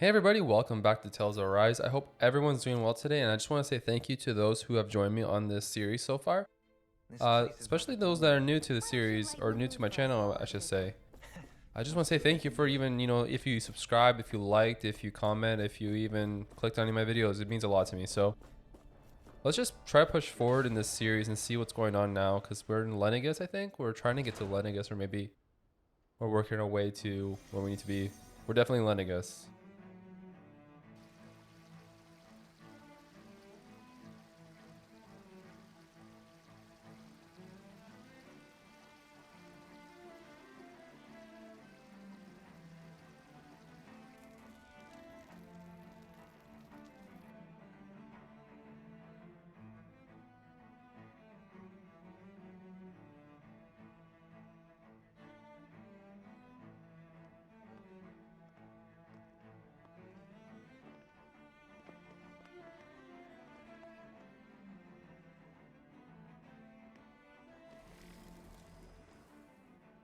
Hey everybody, welcome back to Tales of Arise. I hope everyone's doing well today, and I just want to say thank you to those who have joined me on this series so far. Especially those that are new to the series, or new to my channel, I should say. I just want to say thank you for even, if you subscribe, if you liked, if you comment, if you even clicked on any of my videos. It means a lot to me. So let's just try to push forward in this series and see what's going on now, because we're in Lenegis, I think. We're trying to get to Lenegis, or maybe we're working our way to where we need to be. We're definitely Lenegis.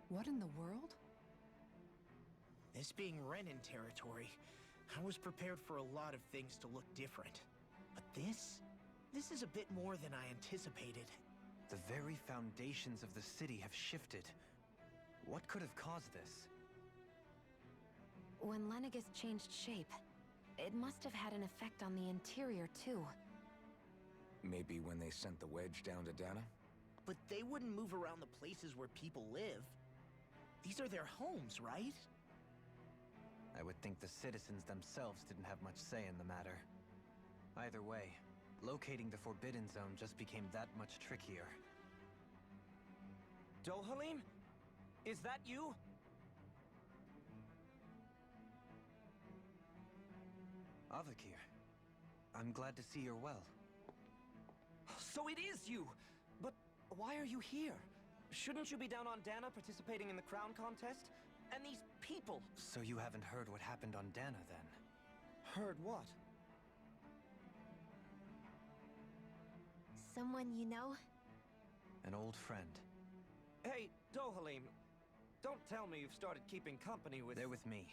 What in the world? This being Renan territory, I was prepared for a lot of things to look different. But this is a bit more than I anticipated. The very foundations of the city have shifted. What could have caused this? When Lenegis changed shape, it must have had an effect on the interior too. Maybe when they sent the wedge down to Dahna? But they wouldn't move around the places where people live. These are their homes, right? I would think the citizens themselves didn't have much say in the matter. Either way, locating the Forbidden Zone just became that much trickier. Dohalim? Is that you? Avakir, I'm glad to see you're well. So it is you! But why are you here? Shouldn't you be down on Dahna participating in the crown contest? And these people! So you haven't heard what happened on Dahna then? Heard what? Someone you know? An old friend. Hey, Dohalim, don't tell me you've started keeping company with... They're with me.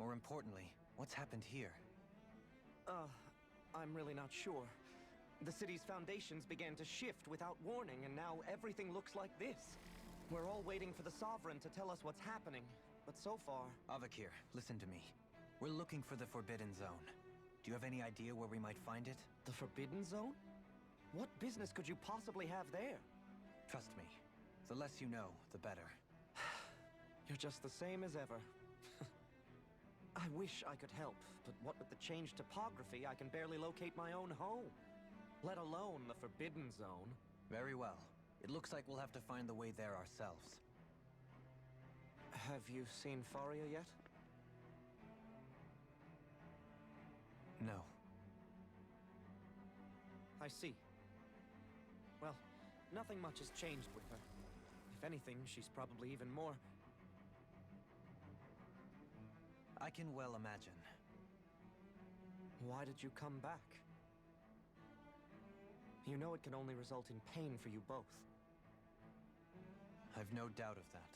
More importantly, what's happened here? I'm really not sure. The city's foundations began to shift without warning, and now everything looks like this. We're all waiting for the Sovereign to tell us what's happening, but so far... Avakir, listen to me. We're looking for the Forbidden Zone. Do you have any idea where we might find it? The Forbidden Zone? What business could you possibly have there? Trust me. The less you know, the better. You're just the same as ever. I wish I could help, but what with the changed topography, I can barely locate my own home. Let alone the Forbidden Zone. Very well. It looks like we'll have to find the way there ourselves. Have you seen Faria yet? No. I see. Well, nothing much has changed with her. If anything, she's probably even more... I can well imagine. Why did you come back? You know it can only result in pain for you both. I've no doubt of that.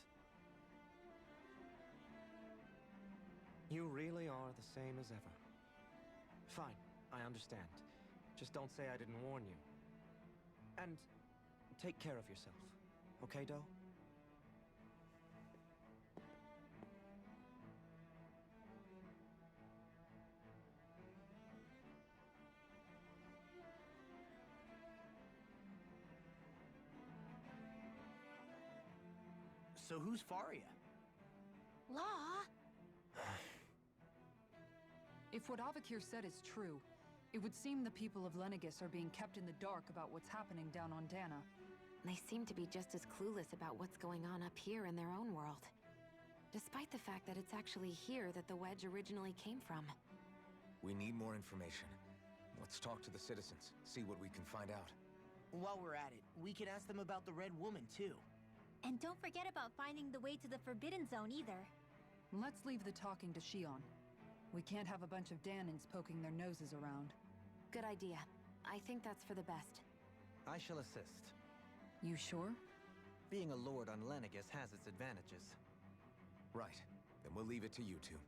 You really are the same as ever. Fine, I understand. Just don't say I didn't warn you. And take care of yourself. Okay, Doe? So who's Faria? Law? If what Avakir said is true, it would seem the people of Lenegis are being kept in the dark about what's happening down on Dahna. They seem to be just as clueless about what's going on up here in their own world. Despite the fact that it's actually here that the wedge originally came from. We need more information. Let's talk to the citizens, see what we can find out. While we're at it, we could ask them about the Red Woman, too. And don't forget about finding the way to the Forbidden Zone either. Let's leave the talking to Shion. We can't have a bunch of Dahnans poking their noses around. Good idea. I think that's for the best. I shall assist. You sure? Being a lord on Lenegis has its advantages. Right. Then we'll leave it to you two.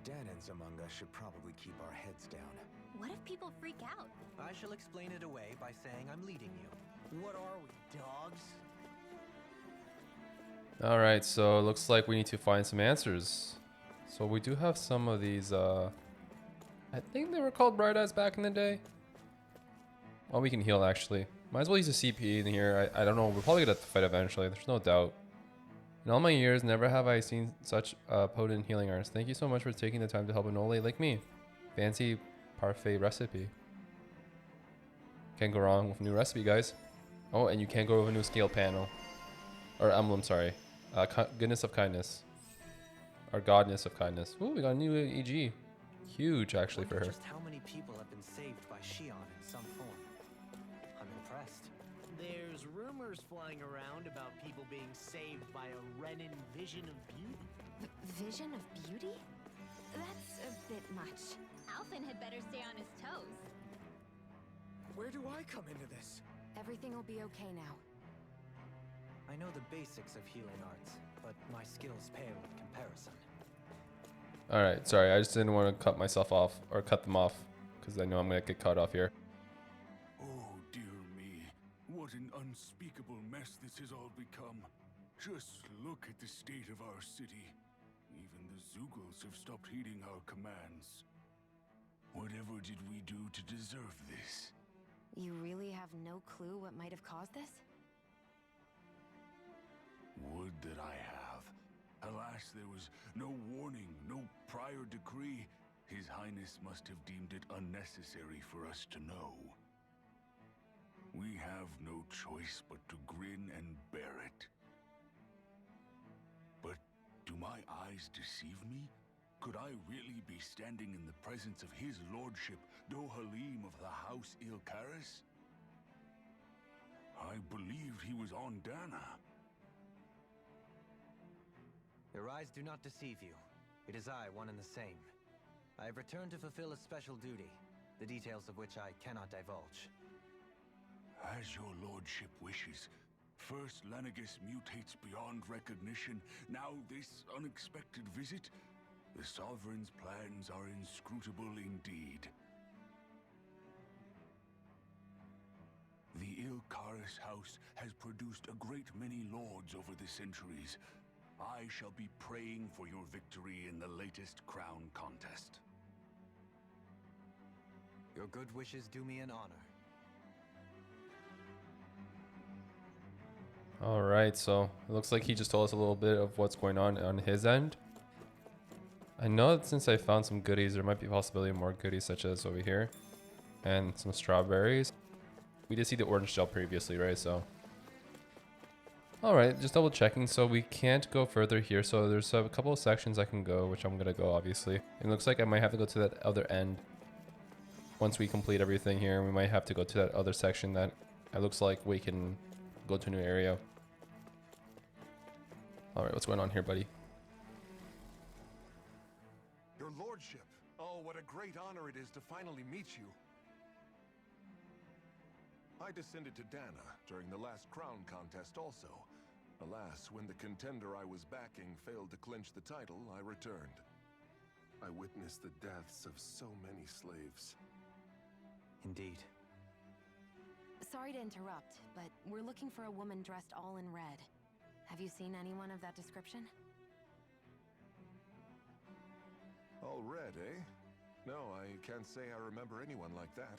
Dahnans among us should probably keep our heads down. What if people freak out? I shall explain it away by saying I'm leading you. What are we, dogs? All right, so it looks like we need to find some answers. So we do have some of these, I think they were called Bright Eyes back in the day. Oh, we can heal actually. Might as well use a CP in here. I don't know, we're probably gonna have to fight eventually, there's no doubt. In all my years, never have I seen such potent healing arts. Thank you so much for taking the time to help an old lady like me. Fancy parfait recipe. Can't go wrong with a new recipe, guys. Oh, and you can't go with a new scale panel. Or emblem, sorry. Goodness of kindness. Or godness of kindness. Ooh, we got a new EG. Huge, actually, for her. Just how many people have been saved by Shion in some form? I'm impressed. There's rumors flying around about people being saved by a Renin vision of beauty. Vision of beauty? That's a bit much. Alphen had better stay on his toes. Where do I come into this? Everything will be okay now. I know the basics of healing arts, but my skills pale in comparison. Alright, sorry, I just didn't want to cut myself off, or cut them off, because I know I'm going to get cut off here. Oh dear me, what an unspeakable mess this has all become. Just look at the state of our city. Even the Zeugles have stopped heeding our commands. Whatever did we do to deserve this? You really have no clue what might have caused this? Would that I have. Alas, there was no warning, no prior decree. His Highness must have deemed it unnecessary for us to know. We have no choice but to grin and bear it. But do my eyes deceive me? Could I really be standing in the presence of his lordship, Dohalim of the House Ilkaris? I believed he was on Dahna. Your eyes do not deceive you. It is I, one and the same. I have returned to fulfill a special duty, the details of which I cannot divulge. As your lordship wishes. First Lenegis mutates beyond recognition, now this unexpected visit. The Sovereign's plans are inscrutable indeed. The Ilkaris house has produced a great many lords over the centuries. I shall be praying for your victory in the latest crown contest. Your good wishes do me an honor. Alright, so it looks like he just told us a little bit of what's going on his end. I know that since I found some goodies, there might be a possibility of more goodies such as over here. And some strawberries. We did see the orange gel previously, right? So alright, just double checking. So we can't go further here. So there's a couple of sections I can go, which I'm going to go obviously. It looks like I might have to go to that other end. Once we complete everything here, we might have to go to that other section that it looks like we can go to a new area. Alright, what's going on here, buddy? Your lordship. Oh, what a great honor it is to finally meet you. I descended to Dahna during the last crown contest also. Alas, when the contender I was backing failed to clinch the title, I returned. I witnessed the deaths of so many slaves. Indeed. Sorry to interrupt, but we're looking for a woman dressed all in red. Have you seen anyone of that description? All red, eh? No, I can't say I remember anyone like that.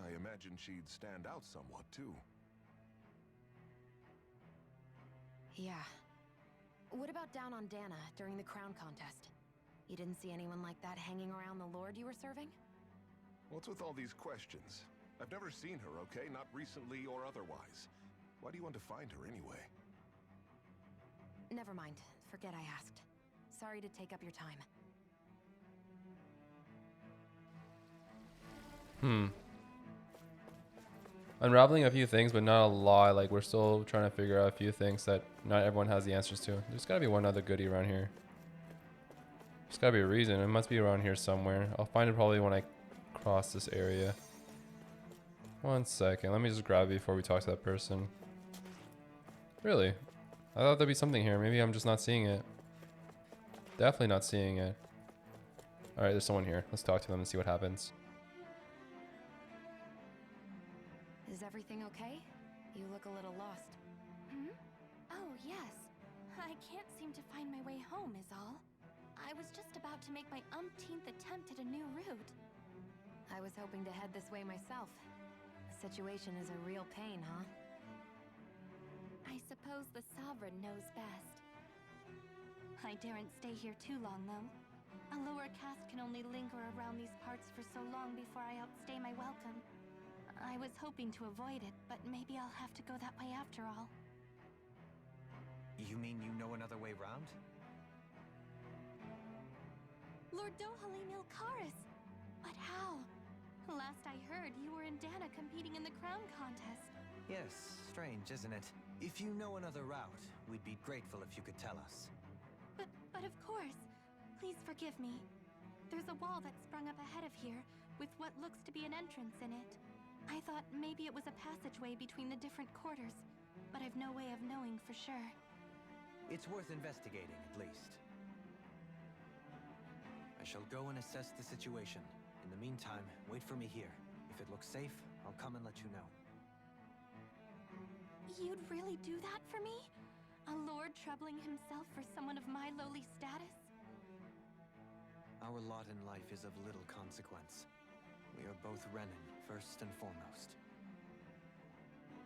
I imagine she'd stand out somewhat, too. Yeah. What about down on Dahna during the crown contest? You didn't see anyone like that hanging around the lord you were serving? What's with all these questions? I've never seen her, okay? Not recently or otherwise. Why do you want to find her anyway? Never mind. Forget I asked. Sorry to take up your time. Unraveling a few things, but not a lot. Like, we're still trying to figure out a few things that not everyone has the answers to. There's gotta be one other goodie around here. There's gotta be a reason. It must be around here somewhere. I'll find it probably when I cross this area. One second. Let me just grab it before we talk to that person. Really? I thought there'd be something here. Maybe I'm just not seeing it. Definitely not seeing it. All right, there's someone here. Let's talk to them and see what happens. Is everything okay? You look a little lost. Oh, yes. I can't seem to find my way home, is all. I was just about to make my umpteenth attempt at a new route. I was hoping to head this way myself. The situation is a real pain, huh? I suppose the Sovereign knows best. I daren't stay here too long, though. A lower caste can only linger around these parts for so long before I outstay my welcome. I was hoping to avoid it, but maybe I'll have to go that way after all. You mean you know another way round? Lord Dohalim Ilkaris! But how? Last I heard, you were in Dahna competing in the crown contest. Yes, strange, isn't it? If you know another route, we'd be grateful if you could tell us. But of course. Please forgive me. There's a wall that sprung up ahead of here, with what looks to be an entrance in it. I thought maybe it was a passageway between the different quarters, but I've no way of knowing for sure. It's worth investigating, at least. I shall go and assess the situation. In the meantime, wait for me here. If it looks safe, I'll come and let you know. You'd really do that for me? A lord troubling himself for someone of my lowly status? Our lot in life is of little consequence. We are both Renan, first and foremost.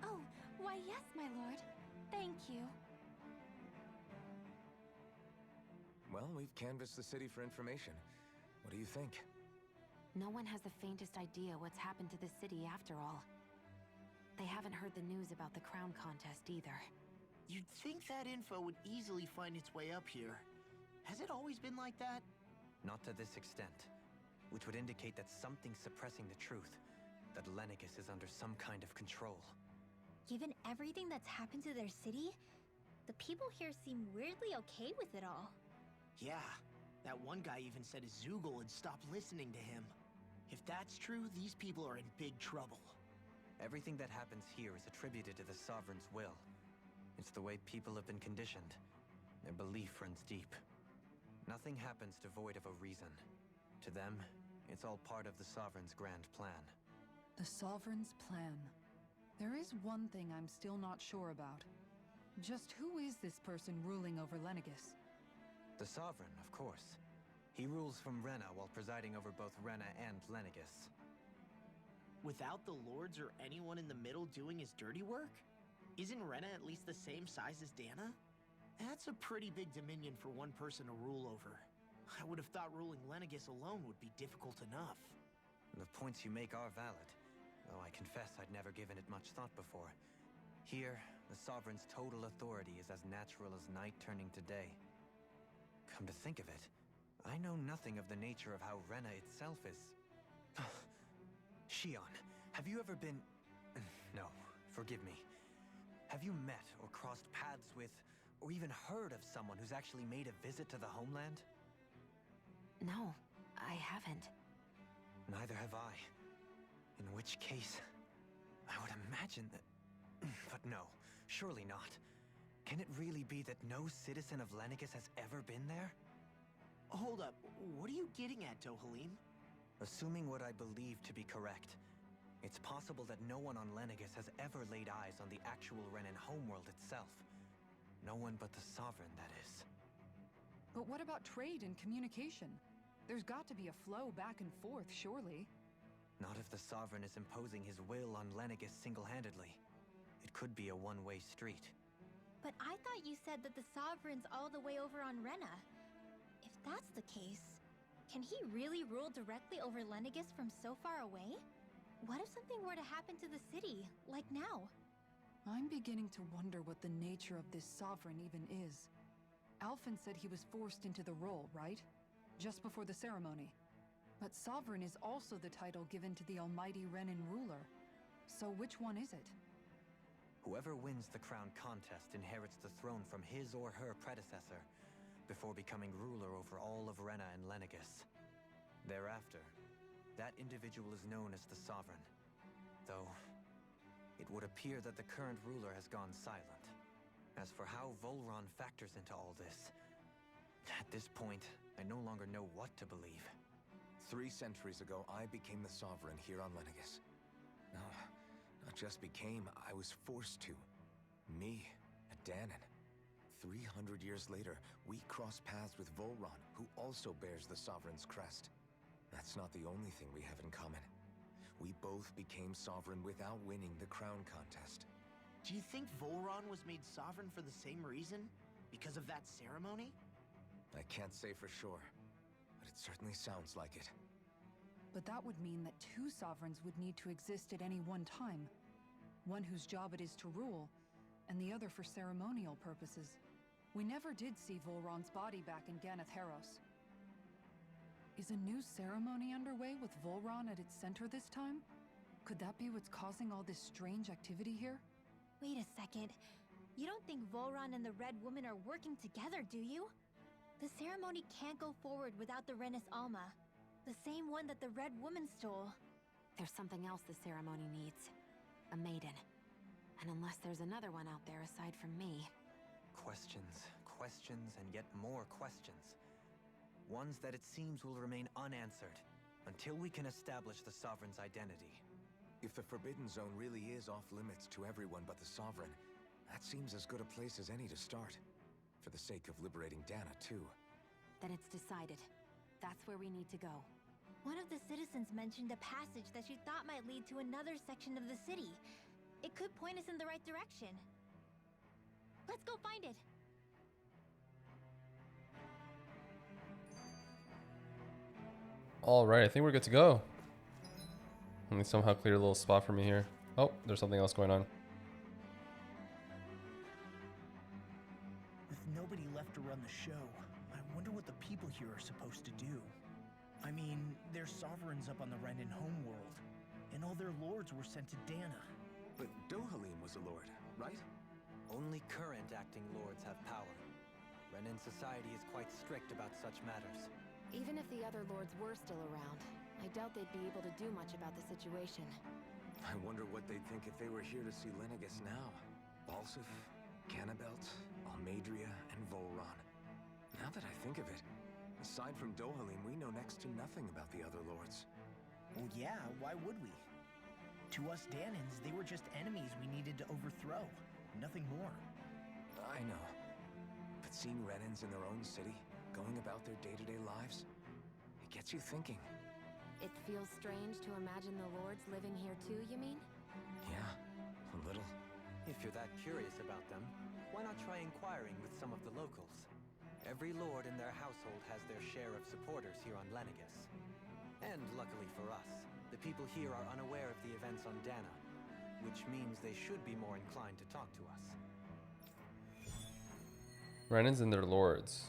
Oh, why yes, my lord. Thank you. Well, we've canvassed the city for information. What do you think? No one has the faintest idea what's happened to the city after all. They haven't heard the news about the crown contest either. You'd think that info would easily find its way up here. Has it always been like that? Not to this extent, which would indicate that something's suppressing the truth, that Lenegis is under some kind of control. Given everything that's happened to their city, the people here seem weirdly okay with it all. Yeah, that one guy even said his Zoogle had stopped listening to him. If that's true, these people are in big trouble. Everything that happens here is attributed to the Sovereign's will. It's the way people have been conditioned. Their belief runs deep. Nothing happens devoid of a reason. To them, it's all part of the Sovereign's grand plan. The Sovereign's plan. There is one thing I'm still not sure about. Just who is this person ruling over Lenegis? The Sovereign, of course. He rules from Rena while presiding over both Rena and Lenegis. Without the lords or anyone in the middle doing his dirty work? Isn't Rena at least the same size as Dahna? That's a pretty big dominion for one person to rule over. I would have thought ruling Lenegis alone would be difficult enough. The points you make are valid, though I confess I'd never given it much thought before. Here, the Sovereign's total authority is as natural as night turning to day. Come to think of it, I know nothing of the nature of how Rena itself is. Shion, have you ever been... No, forgive me. Have you met or crossed paths with, or even heard of someone who's actually made a visit to the homeland? No, I haven't. Neither have I. In which case, I would imagine that... But no, surely not. Can it really be that no citizen of Lenegis has ever been there? Hold up, what are you getting at, Dohalim? Assuming what I believe to be correct, it's possible that no one on Lenegis has ever laid eyes on the actual Renan homeworld itself. No one but the Sovereign, that is. But what about trade and communication? There's got to be a flow back and forth, surely. Not if the Sovereign is imposing his will on Lenegis single-handedly. It could be a one-way street. But I thought you said that the Sovereign's all the way over on Rena. If that's the case, can he really rule directly over Lenegis from so far away? What if something were to happen to the city, like now? I'm beginning to wonder what the nature of this Sovereign even is. Alphen said he was forced into the role, right? Just before the ceremony. But Sovereign is also the title given to the almighty Renan ruler. So which one is it? Whoever wins the crown contest inherits the throne from his or her predecessor, before becoming ruler over all of Rena and Lenegis. Thereafter, that individual is known as the Sovereign. Though, it would appear that the current ruler has gone silent. As for how Volron factors into all this, at this point, I no longer know what to believe. 3 centuries ago, I became the sovereign here on Lenegis. No, not just became, I was forced to. Me, a Dahnan. 300 years later, we cross paths with Volron, who also bears the sovereign's crest. That's not the only thing we have in common. We both became sovereign without winning the crown contest. Do you think Volron was made sovereign for the same reason? Because of that ceremony? I can't say for sure, but it certainly sounds like it. But that would mean that 2 sovereigns would need to exist at any one time. One whose job it is to rule, and the other for ceremonial purposes. We never did see Volron's body back in Ganatheros. Is a new ceremony underway with Volron at its center this time? Could that be what's causing all this strange activity here? Wait a second. You don't think Volron and the Red Woman are working together, do you? The ceremony can't go forward without the Renis Alma. The same one that the Red Woman stole. There's something else the ceremony needs. A maiden. And unless there's another one out there aside from me... Questions, questions, and yet more questions. Ones that it seems will remain unanswered until we can establish the Sovereign's identity. If the Forbidden Zone really is off limits to everyone but the Sovereign, that seems as good a place as any to start. For the sake of liberating Dahna, too. Then it's decided. That's where we need to go. One of the citizens mentioned a passage that she thought might lead to another section of the city. It could point us in the right direction. Let's go find it! Alright, I think we're good to go. Let me somehow clear a little spot for me here. Oh, there's something else going on. With nobody left to run the show, I wonder what the people here are supposed to do. I mean, there's sovereigns up on the Renan homeworld, and all their lords were sent to Dahna. But Dohalim was a lord, right? Only current acting lords have power. Renan society is quite strict about such matters. Even if the other lords were still around, I doubt they'd be able to do much about the situation. I wonder what they'd think if they were here to see Lenegis now. Balsif, Cannabelt, Almadria, and Volron. Now that I think of it, aside from Dohalim, we know next to nothing about the other lords. Well, yeah, why would we? To us Dahnans, they were just enemies we needed to overthrow. Nothing more. I know. But seeing Renans in their own city, going about their day-to-day lives, it gets you thinking. It feels strange to imagine the lords living here too, you mean? Yeah, a little. If you're that curious about them, why not try inquiring with some of the locals? Every lord in their household has their share of supporters here on Lenegis. And luckily for us, the people here are unaware of the events on Dahna, which means they should be more inclined to talk to us. Renans and their lords.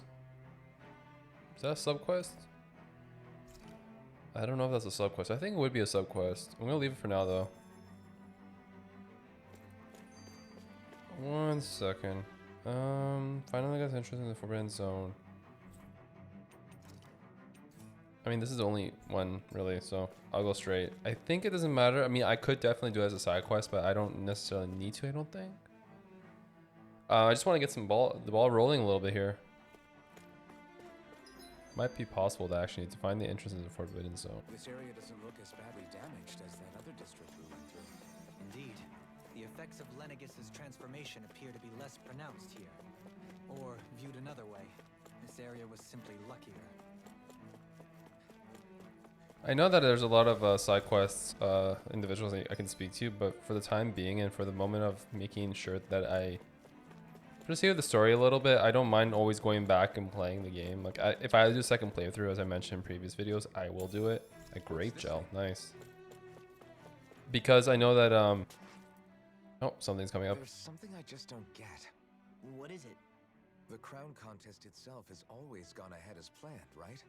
Is that a subquest? I don't know if that's a subquest. I think it would be a subquest. I'm gonna leave it for now though. 1 second. Finally got interested in the Forbidden Zone. I mean, this is the only one really, so I'll go straight. I think it doesn't matter. I mean, I could definitely do it as a side quest, but I don't necessarily need to, I don't think. I just want to get the ball rolling a little bit here. Might be possible to actually to find the entrance into the Forbidden Zone. This area doesn't look as badly damaged as that other district we went through. Indeed. The effects of Lenegis' transformation appear to be less pronounced here. Or, viewed another way, this area was simply luckier. I know that there's a lot of side quests, individuals I can speak to, but for the time being and for the moment of making sure that I just hear the story a little bit, I don't mind always going back and playing the game. Like, if I do a second playthrough, as I mentioned in previous videos, I will do it. A grape gel, nice. Because I know that, oh, something's coming up. There's something I just don't get. What is it? The crown contest itself has always gone ahead as planned, right?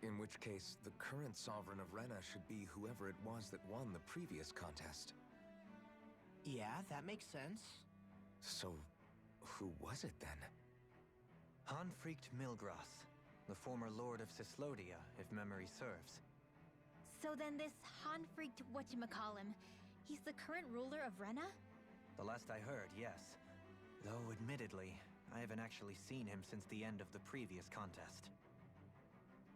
In which case, the current sovereign of Rena should be whoever it was that won the previous contest. Yeah, that makes sense. So, who was it then? Hanfricht Milgras, the former lord of Cislodia, if memory serves. So then this Hanfricht whatchamacallem, he's the current ruler of Rena? The last I heard, yes. Though, admittedly, I haven't actually seen him since the end of the previous contest.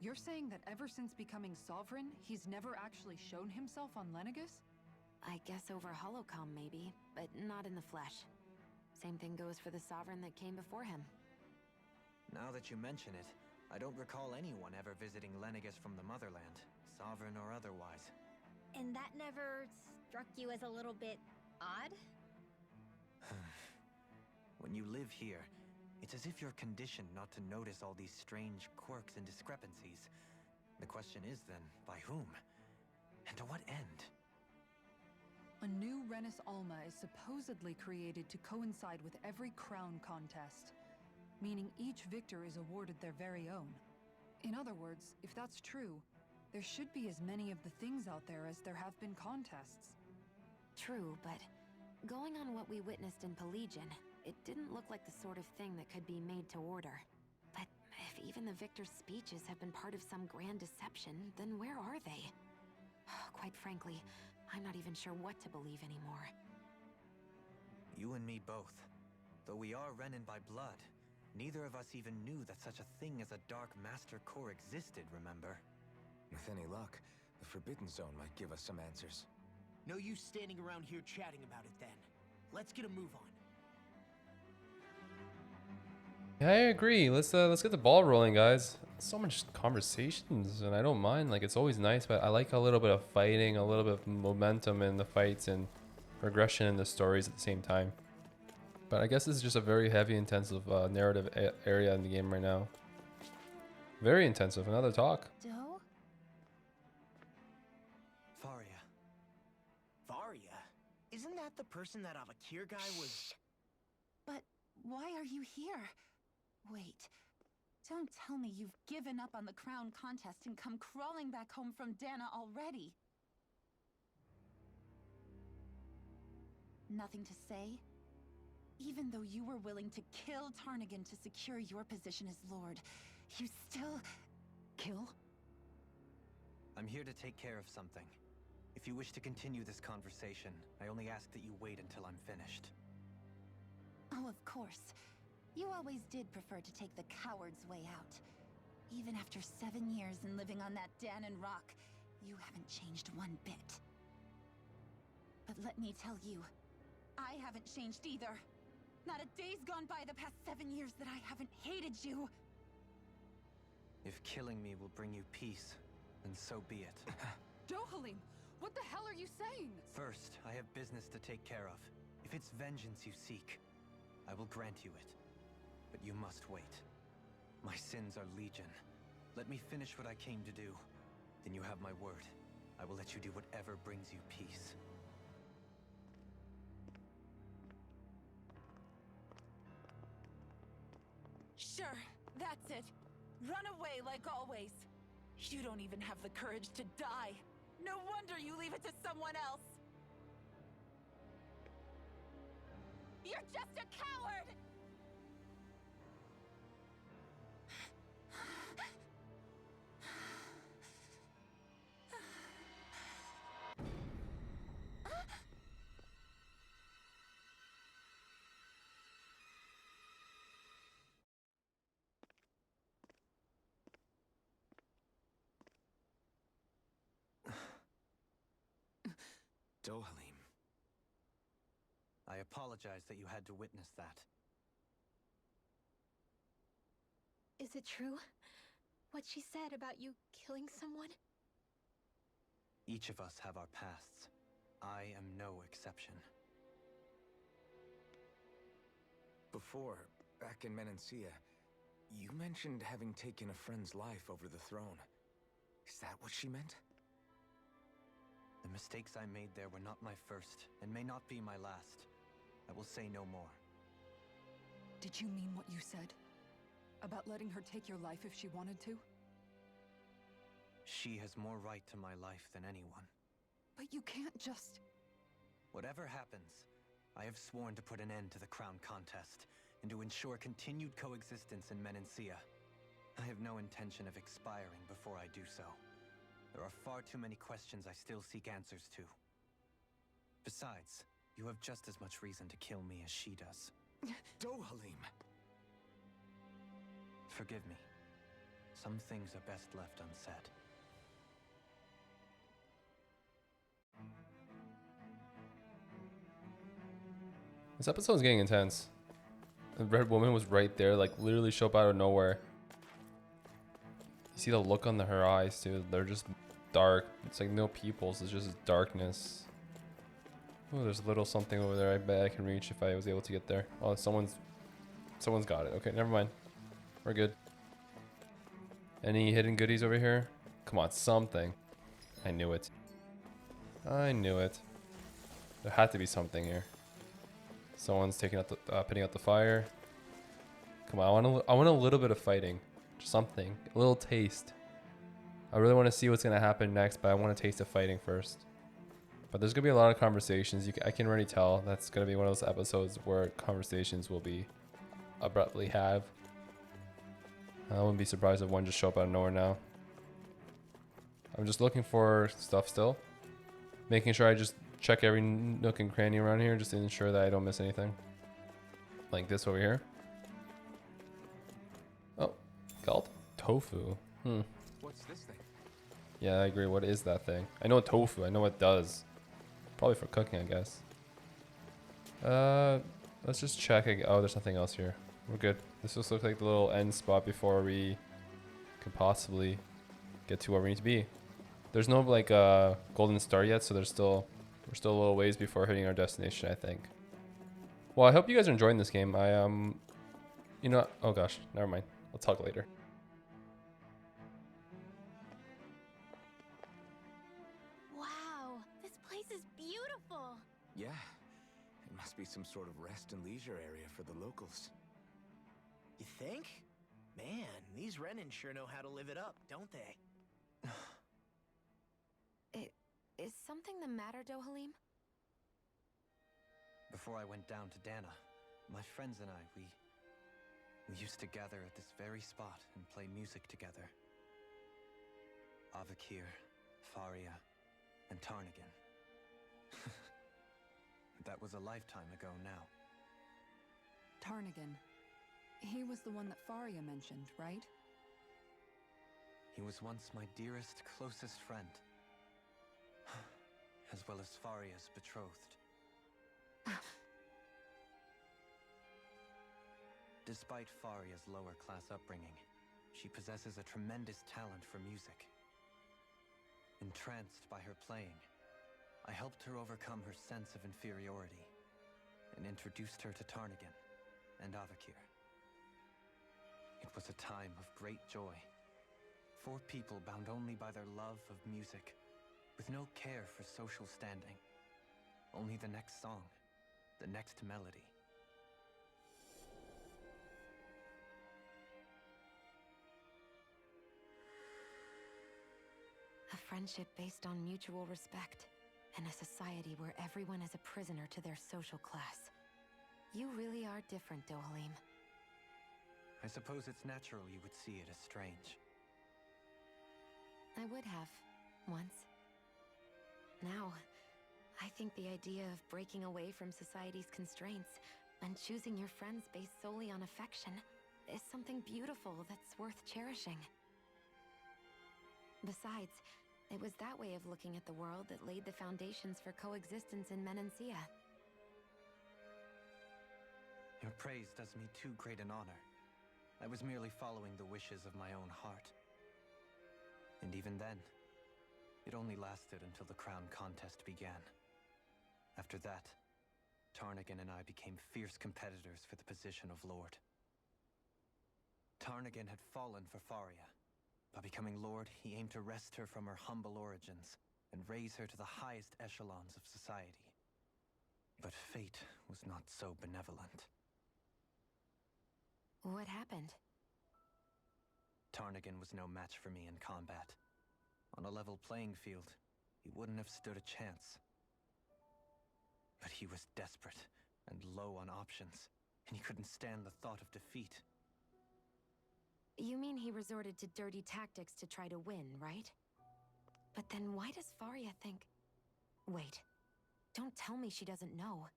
You're saying that ever since becoming sovereign, he's never actually shown himself on Lenegis? I guess over holocom maybe, but not in the flesh. Same thing goes for the sovereign that came before him. Now that you mention it, I don't recall anyone ever visiting Lenegis from the motherland, sovereign or otherwise. And that never struck you as a little bit odd? When you live here, it's as if you're conditioned not to notice all these strange quirks and discrepancies. The question is then, by whom? And to what end? A new Renis Alma is supposedly created to coincide with every crown contest, meaning each victor is awarded their very own. In other words, if that's true, there should be as many of the things out there as there have been contests. True, but going on what we witnessed in Pelagian, it didn't look like the sort of thing that could be made to order. But if even the victor's speeches have been part of some grand deception, then where are they? Quite frankly, I'm not even sure what to believe anymore. You and me both. Though we are Renin by blood, neither of us even knew that such a thing as a Dark Master Core existed, remember? With any luck, the Forbidden Zone might give us some answers. No use standing around here chatting about it then. Let's get a move on. Yeah, I agree. Let's get the ball rolling, guys. So much conversations, and I don't mind. Like, it's always nice, but I like a little bit of fighting, a little bit of momentum in the fights, and progression in the stories at the same time. But I guess this is just a very heavy, intensive narrative area in the game right now. Very intensive. Another talk. Doe? Faria. Varia? Isn't that the person that Avakir guy was... But why are you here? Wait, don't tell me you've given up on the crown contest and come crawling back home from Dahna already. Nothing to say? Even though you were willing to kill Tarnigan to secure your position as Lord, you still... Kill? I'm here to take care of something. If you wish to continue this conversation, I only ask that you wait until I'm finished. Oh, of course. You always did prefer to take the coward's way out. Even after 7 years and living on that Dahnan rock, you haven't changed one bit. But let me tell you, I haven't changed either. Not a day's gone by the past 7 years that I haven't hated you. If killing me will bring you peace, then so be it. Dohalim, what the hell are you saying? First, I have business to take care of. If it's vengeance you seek, I will grant you it. But you must wait. My sins are legion. Let me finish what I came to do. Then you have my word. I will let you do whatever brings you peace. Sure, that's it. Run away like always. You don't even have the courage to die. No wonder you leave it to someone else. You're just a coward! Dohalim. I apologize that you had to witness that. Is it true? What she said about you killing someone? Each of us have our pasts. I am no exception. Before, back in Menancia, you mentioned having taken a friend's life over the throne. Is that what she meant? The mistakes I made there were not my first, and may not be my last. I will say no more. Did you mean what you said? About letting her take your life if she wanted to? She has more right to my life than anyone. But you can't just... Whatever happens, I have sworn to put an end to the crown contest, and to ensure continued coexistence in Menancia. I have no intention of expiring before I do so. There are far too many questions I still seek answers to. Besides, you have just as much reason to kill me as she does. Dohalim! Forgive me. some things are best left unsaid. This episode's getting intense. The red woman was right there, like literally showed up out of nowhere. You see the look on her eyes too. They're just dark. It's like no pupils. It's just darkness. Oh, there's a little something over there. I bet I can reach if I was able to get there. Oh, someone's got it. Okay, never mind. We're good. Any hidden goodies over here? Come on, something. I knew it. I knew it. There had to be something here. Someone's taking out the putting out the fire. Come on, I want a little bit of fighting. Something, a little taste. I really want to see what's gonna happen next, but I want to taste the fighting first. But there's gonna be a lot of conversations. I can already tell that's gonna be one of those episodes where conversations will be abruptly have. I wouldn't be surprised if one just show up out of nowhere now. I'm just looking for stuff still, making sure I just check every nook and cranny around here just to ensure that I don't miss anything. Like this over here. Oh, called tofu. What's this thing? Yeah, I agree. What is that thing? I know tofu. I know what it does. Probably for cooking, I guess. Let's just check. Oh, there's nothing else here. We're good. This just looks like the little end spot before we can possibly get to where we need to be. There's no like golden star yet, so we're still a little ways before hitting our destination, I think. Well, I hope you guys are enjoying this game. You know, oh gosh, never mind. I'll talk later. Wow, this place is beautiful. Yeah, it must be some sort of rest and leisure area for the locals. You think? Man, these Renan sure know how to live it up, don't they? Is something the matter, Dohalim? Before I went down to Dahna, my friends and I, we used to gather at this very spot and play music together. Avakir, Faria, and Tarnagan. That was a lifetime ago now. Tarnagan. He was the one that Faria mentioned, right? He was once my dearest, closest friend. As well as Faria's betrothed. Despite Faria's lower-class upbringing, she possesses a tremendous talent for music. Entranced by her playing, I helped her overcome her sense of inferiority and introduced her to Tarnagan and Avakir. It was a time of great joy. 4 people bound only by their love of music, with no care for social standing. Only the next song, the next melody. A friendship based on mutual respect, and a society where everyone is a prisoner to their social class. You really are different, Dohalim. I suppose it's natural you would see it as strange. I would have, once. Now, I think the idea of breaking away from society's constraints and choosing your friends based solely on affection is something beautiful that's worth cherishing. Besides, it was that way of looking at the world that laid the foundations for coexistence in Menancia. Your praise does me too great an honor. I was merely following the wishes of my own heart. And even then, it only lasted until the crown contest began. After that, Tarnagan and I became fierce competitors for the position of Lord. Tarnagan had fallen for Faria. By becoming Lord, he aimed to wrest her from her humble origins and raise her to the highest echelons of society. But fate was not so benevolent. What happened? Tarnagan was no match for me in combat. On a level playing field, he wouldn't have stood a chance. But he was desperate and low on options, and he couldn't stand the thought of defeat. You mean he resorted to dirty tactics to try to win, right? But then why does Faria think... Wait, don't tell me she doesn't know.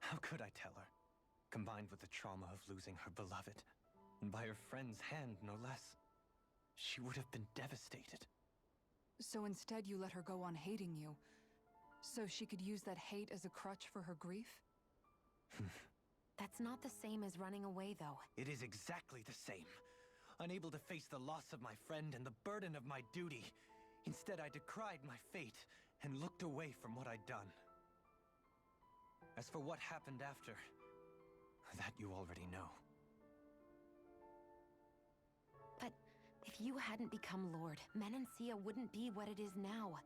How could I tell her? Combined with the trauma of losing her beloved, and by her friend's hand, no less. She would have been devastated. So instead you let her go on hating you, so she could use that hate as a crutch for her grief? That's not the same as running away, though. It is exactly the same. Unable to face the loss of my friend and the burden of my duty. Instead, I decried my fate and looked away from what I'd done. As for what happened after, that you already know. But if you hadn't become Lord, Menancia wouldn't be what it is now.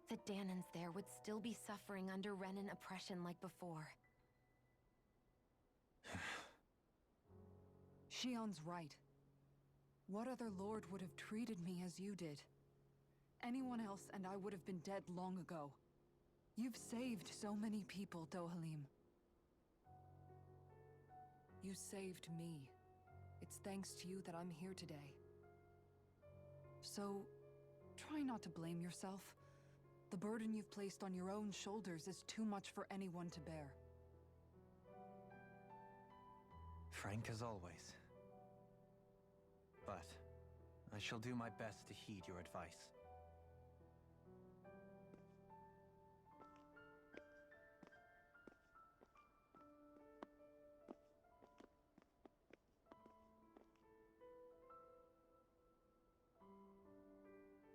The Dahnans there would still be suffering under Renan oppression like before. Shion's right. What other lord would have treated me as you did? Anyone else and I would have been dead long ago. You've saved so many people, Dohalim. You saved me. It's thanks to you that I'm here today. So, try not to blame yourself. The burden you've placed on your own shoulders is too much for anyone to bear. Frank as always. But I shall do my best to heed your advice.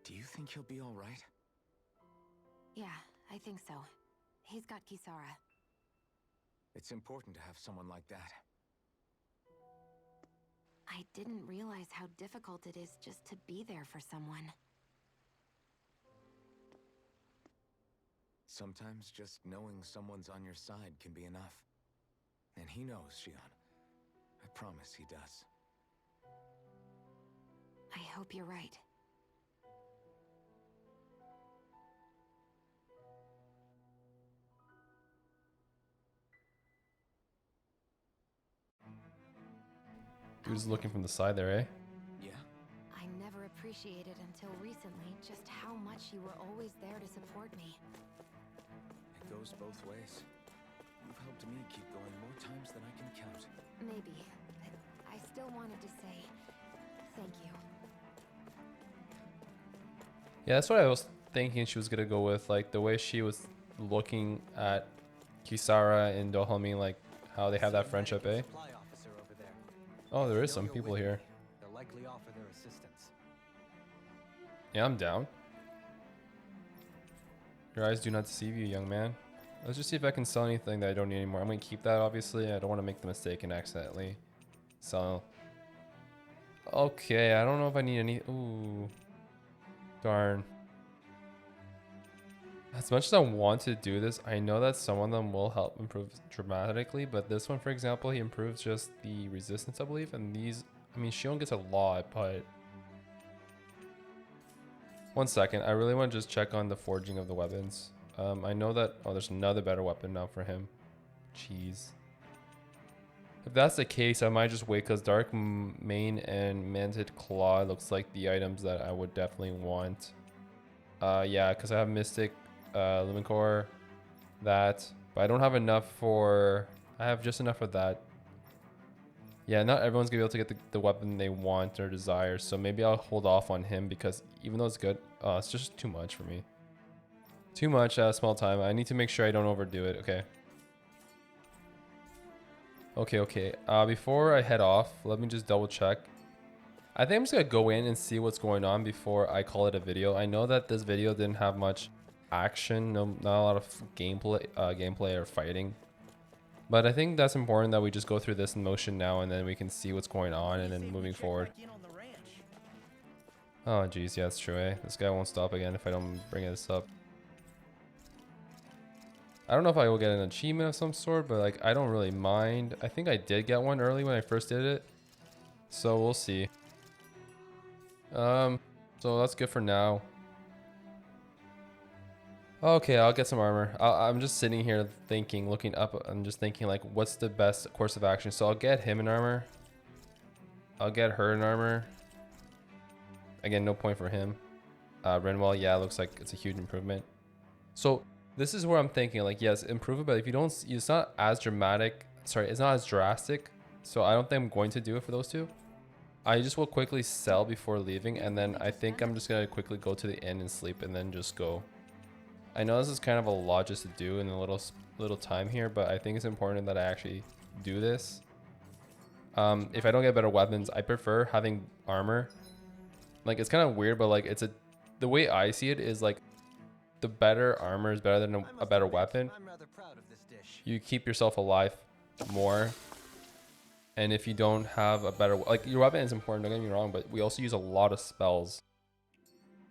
Do you think he'll be all right? Yeah, I think so. He's got Kisara. It's important to have someone like that. I didn't realize how difficult it is just to be there for someone. Sometimes just knowing someone's on your side can be enough. And he knows, Shion. I promise he does. I hope you're right. He was looking from the side there, eh? Yeah? I never appreciated until recently just how much you were always there to support me. It goes both ways. You've helped me keep going more times than I can count. Maybe, but I still wanted to say thank you. Yeah, that's what I was thinking she was gonna go with, like the way she was looking at Kisara and Dohalim, like how they have that friendship, eh? Oh, there is some people here. They'll likely offer their assistance. Yeah, I'm down. Your eyes do not deceive you, young man. Let's just see if I can sell anything that I don't need anymore. I'm gonna keep that, obviously. I don't want to make the mistake and accidentally sell. Okay, I don't know if I need any. Ooh, darn. As much as I want to do this, I know that some of them will help improve dramatically, but this one, for example, he improves just the resistance, I believe, and these, I mean, Shion gets a lot, but... One second, I really want to just check on the forging of the weapons. I know that, oh, there's another better weapon now for him. Jeez. If that's the case, I might just wait, because Dark Mane and Manted Claw looks like the items that I would definitely want. Yeah, because I have Mystic, Lumen Core, that, but I don't have enough for, I have just enough of that. Yeah, not everyone's gonna be able to get the weapon they want or desire, so maybe I'll hold off on him, because even though it's good, it's just too much for me. Too much at a small time. I need to make sure I don't overdo it. Okay. Okay. Before I head off, let me just double check. I think I'm just gonna go in and see what's going on before I call it a video. I know that this video didn't have much action, not a lot of gameplay or fighting, but I think that's important that we just go through this in motion now, and then we can see what's going on, and then moving forward. Oh geez, yeah, that's true, eh? This guy won't stop again if I don't bring this up. I don't know if I will get an achievement of some sort, but like I don't really mind. I think I did get one early when I first did it, so we'll see. So that's good for now. Okay, I'll get some armor. I'm just sitting here thinking, looking up. I'm just thinking like, what's the best course of action? So I'll get him in armor. I'll get her in armor. Again, no point for him. Renwell, yeah, looks like it's a huge improvement. So this is where I'm thinking like, yes, improve it, but if you don't, it's not as dramatic. Sorry, it's not as drastic. So I don't think I'm going to do it for those two. I just will quickly sell before leaving, and then I think I'm just gonna quickly go to the inn and sleep and then just go. I know this is kind of a lot just to do in a little time here, but I think it's important that I actually do this. If I don't get better weapons, I prefer having armor. Like, it's kind of weird, but like the way I see it is like the better armor is better than a better weapon. I'm rather proud of this dish. You keep yourself alive more. And if you don't have a better, like, your weapon is important, don't get me wrong, but we also use a lot of spells.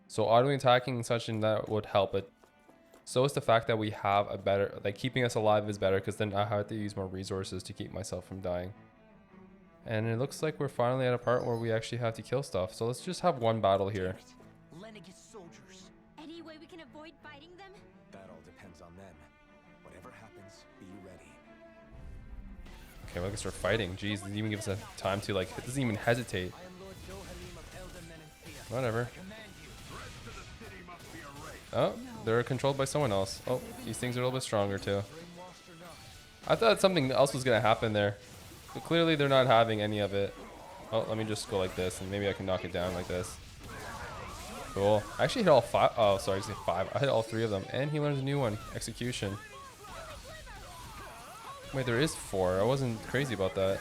So auto attacking and such, and that would help it. So is the fact that we have a better, like, keeping us alive is better, because then I have to use more resources to keep myself from dying. And it looks like we're finally at a part where we actually have to kill stuff. So let's just have one battle here. Lenegis soldiers. Any way we can avoid fighting them? That all depends on them. Whatever happens, be ready. Okay, we're gonna start fighting. Jeez, it doesn't even give us a time to, like, it doesn't even hesitate. I am Lord Dohalim of Elden Menenthea. Whatever. Command you. Oh, they're controlled by someone else. Oh, these things are a little bit stronger too. I thought something else was gonna happen there. But clearly they're not having any of it. Oh, let me just go like this, and maybe I can knock it down like this. Cool. I actually hit all 5. Oh, sorry, I said 5. I hit all 3 of them, and he learns a new one. Execution. Wait, there is 4. I wasn't crazy about that.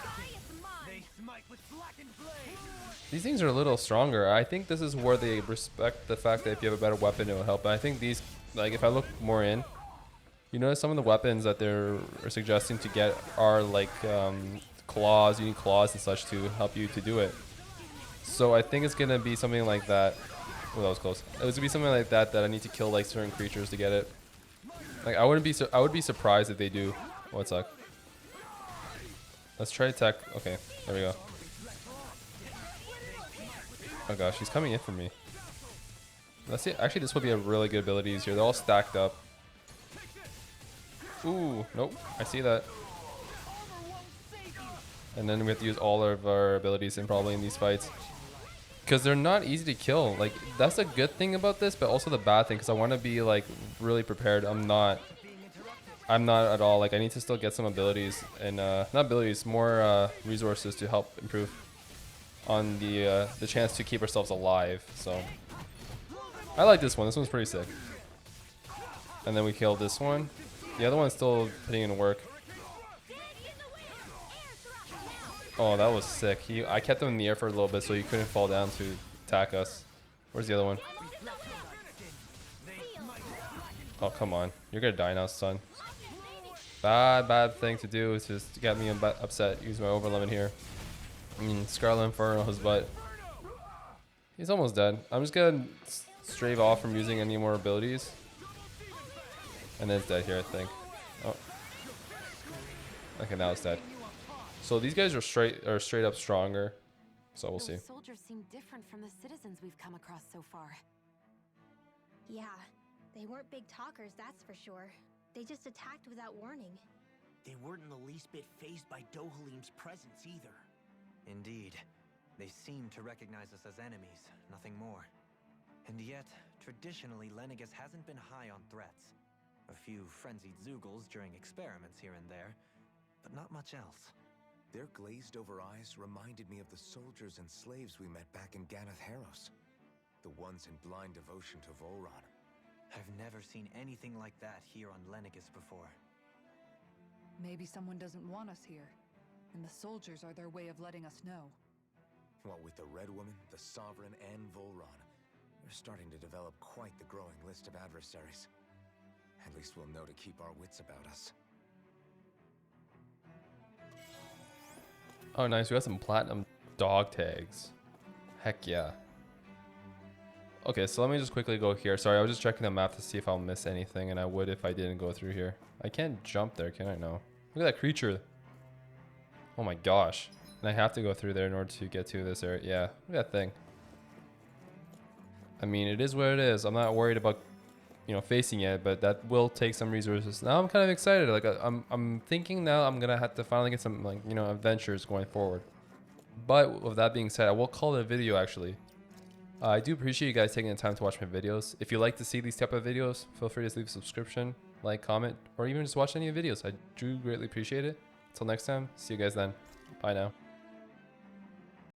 These things are a little stronger. I think this is where they respect the fact that if you have a better weapon, it will help. But I think these, like, if I look more in, you notice some of the weapons that they're suggesting to get are like claws. You need claws and such to help you to do it. So I think it's gonna be something like that. Oh, that was close. It was gonna be something like that I need to kill like certain creatures to get it. Like, I would be surprised if they do. One sec. Let's try tech. Okay, there we go. Oh gosh, he's coming in for me. Let's see. Actually, this would be a really good abilities here. They're all stacked up. Ooh, nope. I see that. And then we have to use all of our abilities in probably in these fights. Because they're not easy to kill. Like, that's a good thing about this, but also the bad thing, because I want to be like really prepared. I'm not at all. Like, I need to still get some abilities and not abilities, more resources to help improve on the chance to keep ourselves alive. So I like this one. This one's pretty sick. And then we killed this one. The other one's still putting in work. Oh, that was sick. I kept him in the air for a little bit so he couldn't fall down to attack us. Where's the other one? Oh, come on. You're gonna die now, son. Bad thing to do is just to get me upset. Use my overlimit here. I mean, Scarlet Inferno his butt. He's almost dead. I'm just gonna strave off from using any more abilities. And then it's dead here, I think. Oh. Okay, now it's dead. So these guys are straight up stronger. So we'll see. Those soldiers seem different from the citizens we've come across so far. Yeah, they weren't big talkers, that's for sure. They just attacked without warning. They weren't in the least bit fazed by Dohalim's presence either. Indeed. They seem to recognize us as enemies, nothing more. And yet, traditionally, Lenegis hasn't been high on threats. A few frenzied Zoogles during experiments here and there, but not much else. Their glazed-over eyes reminded me of the soldiers and slaves we met back in Ganath Harros. The ones in blind devotion to Volron. I've never seen anything like that here on Lenegis before. Maybe someone doesn't want us here, and the soldiers are their way of letting us know. What with the Red Woman, the Sovereign, and Volron, we're starting to develop quite the growing list of adversaries. At least we'll know to keep our wits about us. Oh, nice. We got some platinum dog tags. Heck yeah. Okay, so let me just quickly go here. Sorry, I was just checking the map to see if I'll miss anything, and I would if I didn't go through here. I can't jump there, can I? No. Look at that creature. Oh my gosh. And I have to go through there in order to get to this area. Yeah, look at that thing. I mean, it is what it is. I'm not worried about, you know, facing it, but that will take some resources. Now I'm kind of excited. Like, I'm thinking now I'm gonna have to finally get some, like, you know, adventures going forward. But with that being said, I will call it a video actually. I do appreciate you guys taking the time to watch my videos. If you like to see these type of videos, feel free to leave a subscription, like, comment, or even just watch any of the videos. I do greatly appreciate it. Until next time, see you guys then. Bye now.